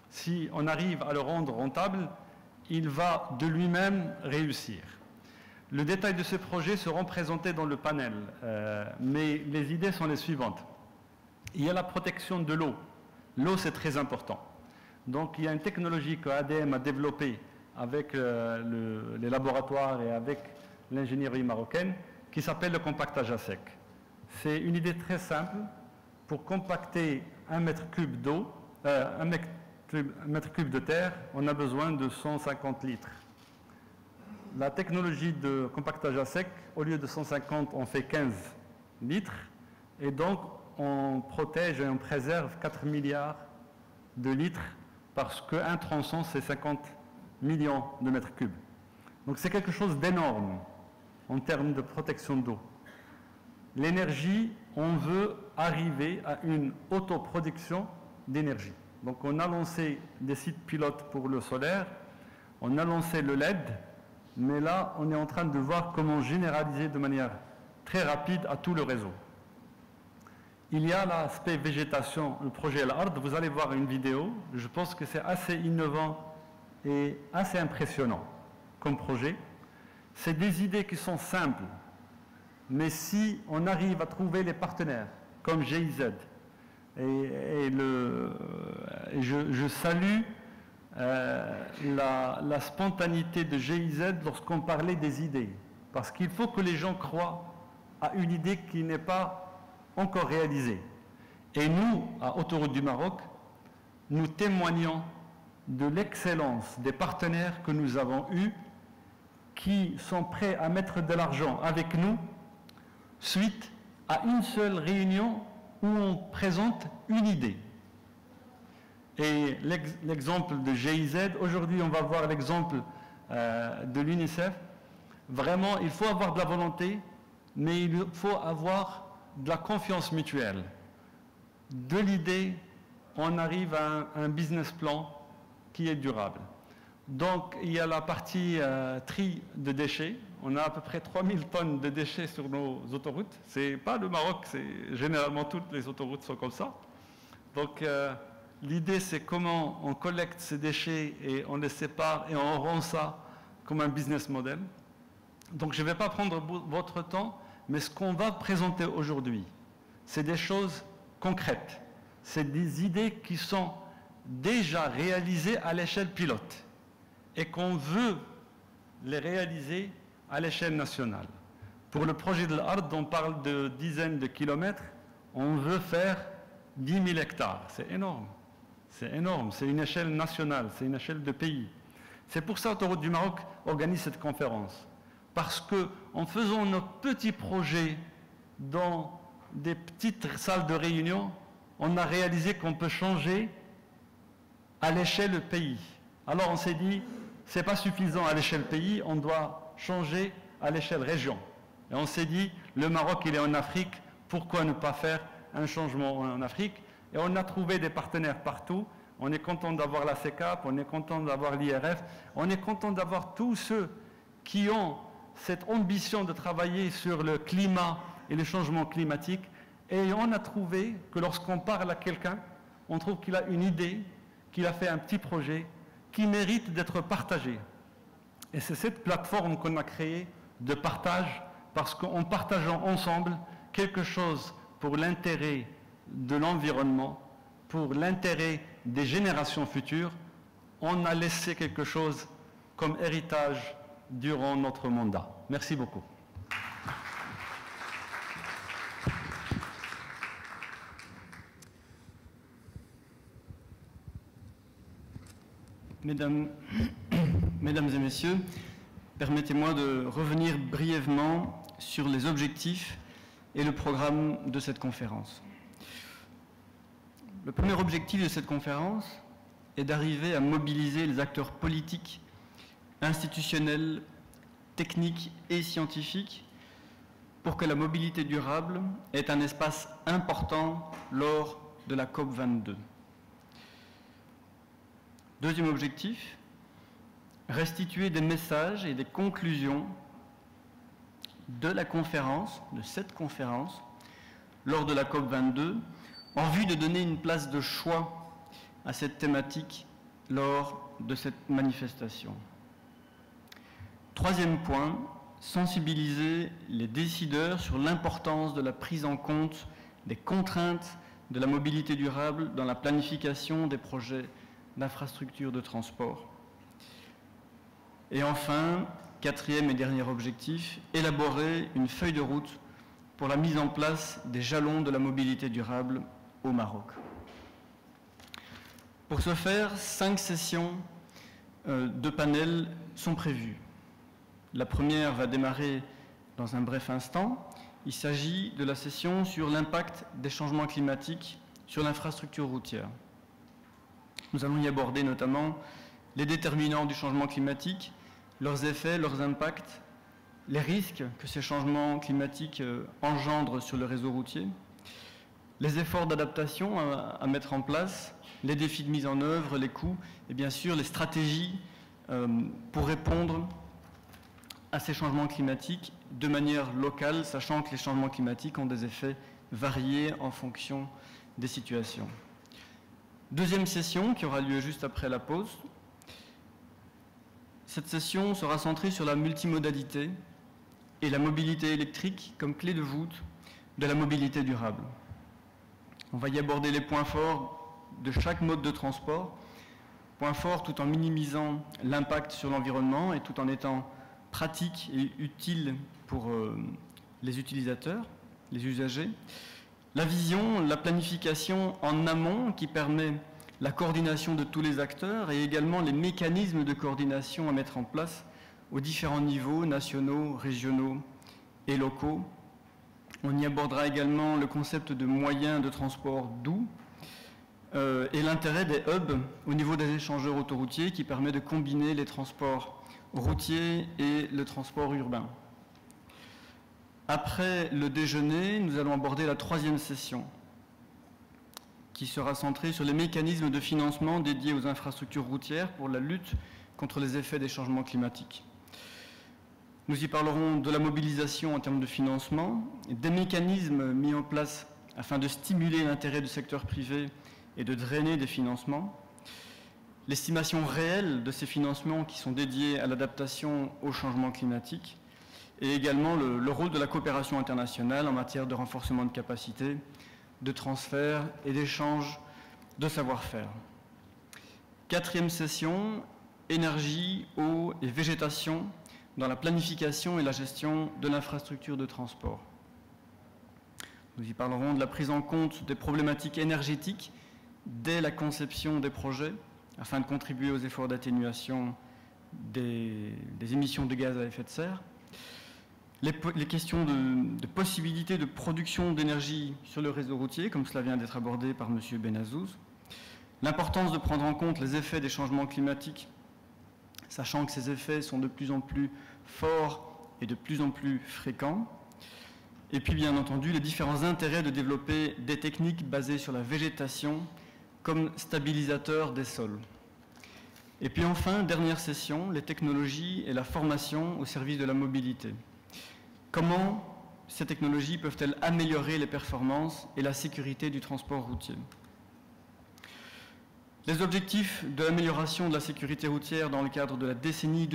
si on arrive à le rendre rentable, il va de lui-même réussir. Le détail de ce projet seront présentés dans le panel, mais les idées sont les suivantes. Il y a la protection de l'eau. L'eau, c'est très important. Donc, il y a une technologie que ADM a développée avec les laboratoires et avec l'ingénierie marocaine qui s'appelle le compactage à sec. C'est une idée très simple. Pour compacter 1 mètre cube d'eau, 1 mètre cube de terre, on a besoin de 150 litres. La technologie de compactage à sec, au lieu de 150, on fait 15 litres. Et donc, on protège et on préserve 4 milliards de litres parce qu'un tronçon, c'est 50 millions de mètres cubes. Donc, c'est quelque chose d'énorme en termes de protection d'eau. L'énergie, on veut arriver à une autoproduction d'énergie. Donc, on a lancé des sites pilotes pour le solaire, on a lancé le LED, mais là, on est en train de voir comment généraliser de manière très rapide à tout le réseau. Il y a l'aspect végétation, le projet Al-Ard. Vous allez voir une vidéo. Je pense que c'est assez innovant et assez impressionnant comme projet. C'est des idées qui sont simples, mais si on arrive à trouver les partenaires comme GIZ, et je salue la spontanéité de GIZ lorsqu'on parlait des idées, parce qu'il faut que les gens croient à une idée qui n'est pas encore réalisée. Et nous, à Autoroute du Maroc, nous témoignons de l'excellence des partenaires que nous avons eus qui sont prêts à mettre de l'argent avec nous suite à une seule réunion où on présente une idée. Et l'exemple de GIZ, aujourd'hui on va voir l'exemple de l'UNICEF. Vraiment, il faut avoir de la volonté, mais il faut avoir de la confiance mutuelle. De l'idée, on arrive à un business plan qui est durable. Donc, il y a la partie tri de déchets. On a à peu près 3000 tonnes de déchets sur nos autoroutes. C'est pas le Maroc, c'est généralement toutes les autoroutes sont comme ça. Donc, l'idée, c'est comment on collecte ces déchets et on les sépare et on rend ça comme un business model. Donc, je ne vais pas prendre votre temps, mais ce qu'on va présenter aujourd'hui, c'est des choses concrètes. C'est des idées qui sont déjà réalisées à l'échelle pilote et qu'on veut les réaliser à l'échelle nationale. Pour le projet de l'Ard, on parle de dizaines de kilomètres, on veut faire 10 000 hectares. C'est énorme. C'est énorme. C'est une échelle nationale, c'est une échelle de pays. C'est pour ça qu'Autoroute du Maroc organise cette conférence. Parce qu'en faisant nos petits projets dans des petites salles de réunion, on a réalisé qu'on peut changer à l'échelle pays. Alors on s'est dit, ce n'est pas suffisant à l'échelle pays, on doit changer à l'échelle région. Et on s'est dit, le Maroc, il est en Afrique, pourquoi ne pas faire un changement en Afrique? Et on a trouvé des partenaires partout. On est content d'avoir la CECAP, on est content d'avoir l'IRF, on est content d'avoir tous ceux qui ont cette ambition de travailler sur le climat et le changement climatique. Et on a trouvé que lorsqu'on parle à quelqu'un, on trouve qu'il a une idée, qu'il a fait un petit projet qui mérite d'être partagé. Et c'est cette plateforme qu'on a créée de partage, parce qu'en partageant ensemble quelque chose pour l'intérêt de l'environnement, pour l'intérêt des générations futures, on a laissé quelque chose comme héritage durant notre mandat. Merci beaucoup. Mesdames et messieurs, permettez-moi de revenir brièvement sur les objectifs et le programme de cette conférence. Le premier objectif de cette conférence est d'arriver à mobiliser les acteurs politiques, institutionnels, techniques et scientifiques pour que la mobilité durable ait un espace important lors de la COP22. Deuxième objectif, restituer des messages et des conclusions de la conférence, de cette conférence, lors de la COP22, en vue de donner une place de choix à cette thématique lors de cette manifestation. Troisième point, sensibiliser les décideurs sur l'importance de la prise en compte des contraintes de la mobilité durable dans la planification des projets d'infrastructures de transport. Et enfin, quatrième et dernier objectif, élaborer une feuille de route pour la mise en place des jalons de la mobilité durable au Maroc. Pour ce faire, 5 sessions de panel sont prévues. La première va démarrer dans un bref instant. Il s'agit de la session sur l'impact des changements climatiques sur l'infrastructure routière. Nous allons y aborder notamment les déterminants du changement climatique, leurs effets, leurs impacts, les risques que ces changements climatiques engendrent sur le réseau routier, les efforts d'adaptation à mettre en place, les défis de mise en œuvre, les coûts et bien sûr les stratégies pour répondre à ces changements climatiques de manière locale, sachant que les changements climatiques ont des effets variés en fonction des situations. Deuxième session qui aura lieu juste après la pause. Cette session sera centrée sur la multimodalité et la mobilité électrique comme clé de voûte de la mobilité durable. On va y aborder les points forts de chaque mode de transport, points forts tout en minimisant l'impact sur l'environnement et tout en étant pratique et utile pour les utilisateurs, les usagers. La vision, la planification en amont qui permet la coordination de tous les acteurs et également les mécanismes de coordination à mettre en place aux différents niveaux nationaux, régionaux et locaux. On y abordera également le concept de moyens de transport doux et l'intérêt des hubs au niveau des échangeurs autoroutiers qui permet de combiner les transports routiers et le transport urbain. Après le déjeuner, nous allons aborder la troisième session qui sera centrée sur les mécanismes de financement dédiés aux infrastructures routières pour la lutte contre les effets des changements climatiques. Nous y parlerons de la mobilisation en termes de financement, des mécanismes mis en place afin de stimuler l'intérêt du secteur privé et de drainer des financements, l'estimation réelle de ces financements qui sont dédiés à l'adaptation au changement climatique et également le rôle de la coopération internationale en matière de renforcement de capacité, de transfert et d'échange de savoir-faire. Quatrième session, énergie, eau et végétation dans la planification et la gestion de l'infrastructure de transport. Nous y parlerons de la prise en compte des problématiques énergétiques dès la conception des projets afin de contribuer aux efforts d'atténuation des émissions de gaz à effet de serre. Les questions de possibilité de production d'énergie sur le réseau routier, comme cela vient d'être abordé par M. Benazouz. L'importance de prendre en compte les effets des changements climatiques, sachant que ces effets sont de plus en plus forts et de plus en plus fréquents. Et puis, bien entendu, les différents intérêts de développer des techniques basées sur la végétation comme stabilisateur des sols. Et puis enfin, dernière session, les technologies et la formation au service de la mobilité. Comment ces technologies peuvent-elles améliorer les performances et la sécurité du transport routier? Les objectifs de l'amélioration de la sécurité routière dans le cadre de la décennie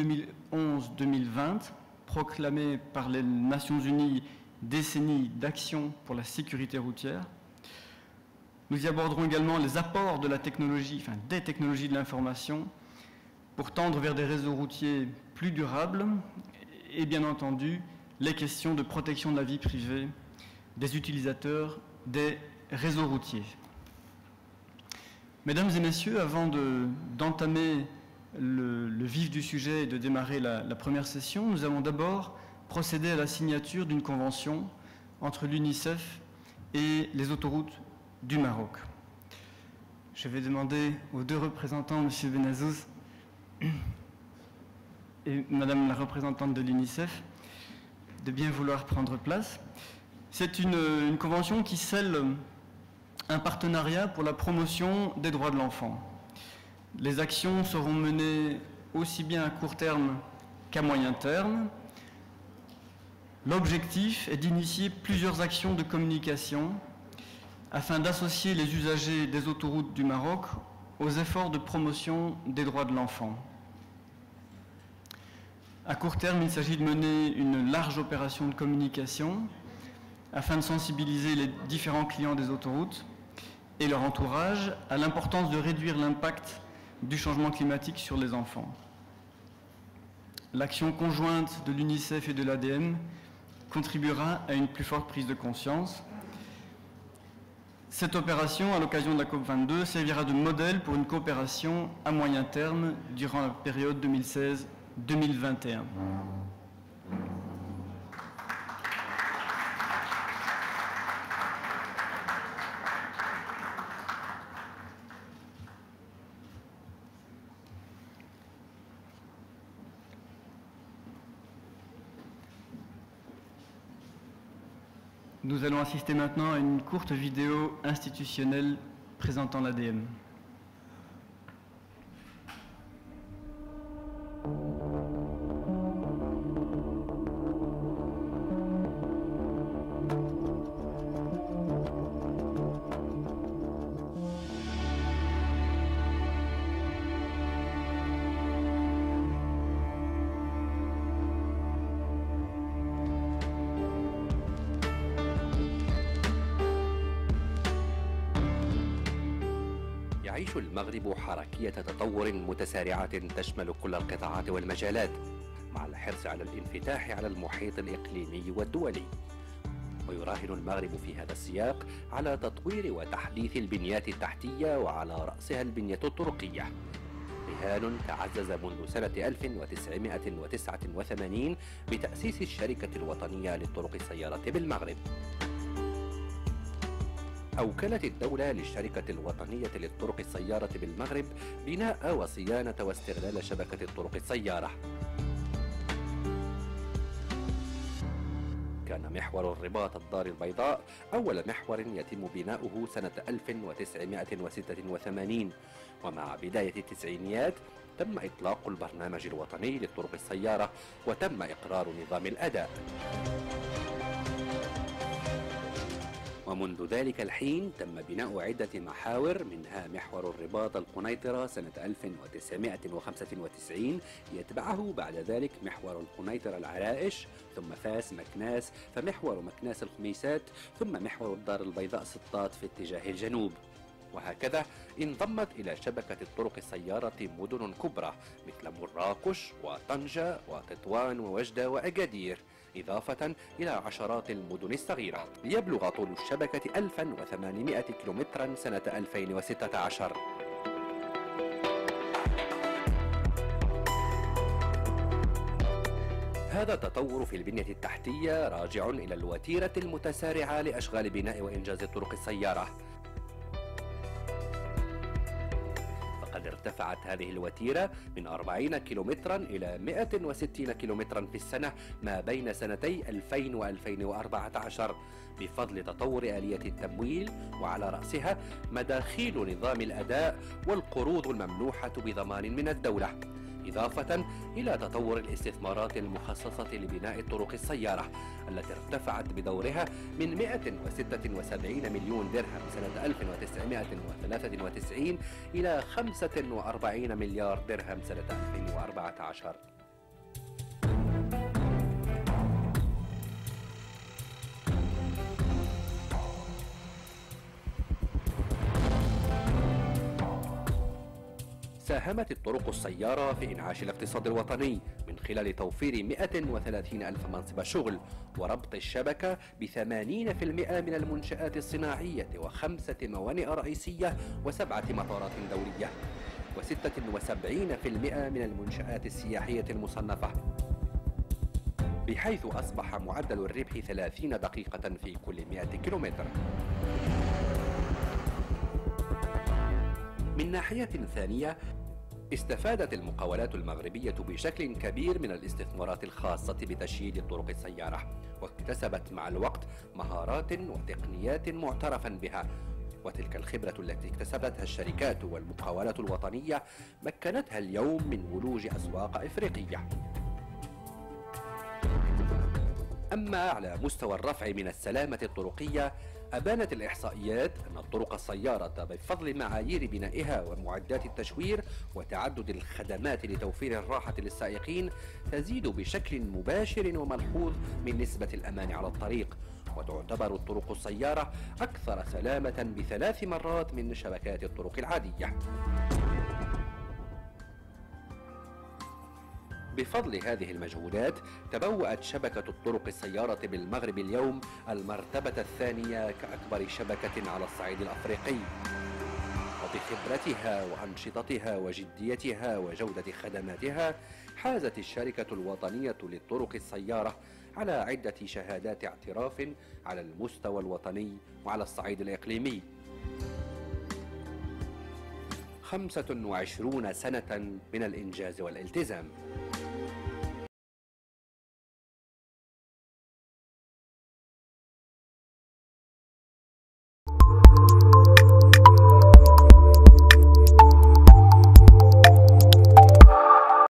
2011-2020, proclamée par les Nations Unies décennie d'action pour la sécurité routière. Nous y aborderons également les apports de la technologie, des technologies de l'information pour tendre vers des réseaux routiers plus durables et bien entendu les questions de protection de la vie privée des utilisateurs des réseaux routiers. Mesdames et messieurs, avant d'entamer le vif du sujet et de démarrer la première session, nous allons d'abord procéder à la signature d'une convention entre l'UNICEF et les autoroutes du Maroc. Je vais demander aux deux représentants, M. Benazouz et Madame la représentante de l'UNICEF, de bien vouloir prendre place. C'est une convention qui scelle un partenariat pour la promotion des droits de l'enfant. Les actions seront menées aussi bien à court terme qu'à moyen terme. L'objectif est d'initier plusieurs actions de communication afin d'associer les usagers des autoroutes du Maroc aux efforts de promotion des droits de l'enfant. À court terme, il s'agit de mener une large opération de communication afin de sensibiliser les différents clients des autoroutes et leur entourage à l'importance de réduire l'impact du changement climatique sur les enfants. L'action conjointe de l'UNICEF et de l'ADM contribuera à une plus forte prise de conscience. Cette opération, à l'occasion de la COP22, servira de modèle pour une coopération à moyen terme durant la période 2016-2021. Nous allons assister maintenant à une courte vidéo institutionnelle présentant l'ADM. يعيش المغرب حركية تطور متسارعة تشمل كل القطاعات والمجالات، مع الحرص على الانفتاح على المحيط الإقليمي والدولي. ويراهن المغرب في هذا السياق على تطوير وتحديث البنيات التحتية، وعلى رأسها البنية الطرقية، رهان تعزز منذ سنة 1989 بتأسيس الشركة الوطنية للطرق السيارة بالمغرب. أوكلت الدولة للشركة الوطنية للطرق السيارة بالمغرب بناء وصيانة واستغلال شبكة الطرق السيارة. كان محور الرباط الدار البيضاء أول محور يتم بناؤه سنة 1986، ومع بداية التسعينيات تم إطلاق البرنامج الوطني للطرق السيارة وتم إقرار نظام الأداء. ومنذ ذلك الحين تم بناء عدة محاور، منها محور الرباط القنيطرة سنة 1995، يتبعه بعد ذلك محور القنيطرة العرائش، ثم فاس مكناس، فمحور مكناس الخميسات، ثم محور الدار البيضاء سطات في اتجاه الجنوب. وهكذا انضمت إلى شبكة الطرق السيارة مدن كبرى مثل مراكش وطنجة وتطوان ووجدة وأكادير، إضافة إلى عشرات المدن الصغيرة، ليبلغ طول الشبكة 1800 كيلومترا سنة 2016. هذا التطور في البنية التحتية راجع إلى الوتيرة المتسارعة لأشغال بناء وإنجاز الطرق السيارة. فقد ارتفعت هذه الوتيرة من 40 كيلومترا إلى 160 كيلومترا في السنة ما بين سنتي 2000 و2014 بفضل تطور آلية التمويل، وعلى رأسها مداخيل نظام الأداء والقروض الممنوحة بضمان من الدولة، إضافة إلى تطور الاستثمارات المخصصة لبناء الطرق السيارة التي ارتفعت بدورها من 176 مليون درهم سنة 1993 إلى 45 مليار درهم سنة 2014. ساهمت الطرق السيارة في إنعاش الاقتصاد الوطني من خلال توفير 130 ألف منصب شغل، وربط الشبكة ب80% من المنشآت الصناعية و5 موانئ رئيسية و7 مطارات دولية و76% من المنشآت السياحية المصنفة، بحيث أصبح معدل الربح 30 دقيقة في كل 100 كيلومتر. من ناحية ثانية، استفادت المقاولات المغربية بشكل كبير من الاستثمارات الخاصة بتشييد الطرق السيارة، واكتسبت مع الوقت مهارات وتقنيات معترفا بها، وتلك الخبرة التي اكتسبتها الشركات والمقاولات الوطنية مكنتها اليوم من ولوج أسواق إفريقية. أما على مستوى الرفع من السلامة الطرقية، أبانت الإحصائيات أن الطرق السيارة بفضل معايير بنائها ومعدات التشوير وتعدد الخدمات لتوفير الراحة للسائقين تزيد بشكل مباشر وملحوظ من نسبة الأمان على الطريق، وتعتبر الطرق السيارة أكثر سلامة ب3 مرات من شبكات الطرق العادية. بفضل هذه المجهودات تبوأت شبكة الطرق السيارة بالمغرب اليوم المرتبة الثانية كأكبر شبكة على الصعيد الأفريقي، وبخبرتها وأنشطتها وجديتها وجودة خدماتها حازت الشركة الوطنية للطرق السيارة على عدة شهادات اعتراف على المستوى الوطني وعلى الصعيد الإقليمي. 25 سنة من الإنجاز والالتزام.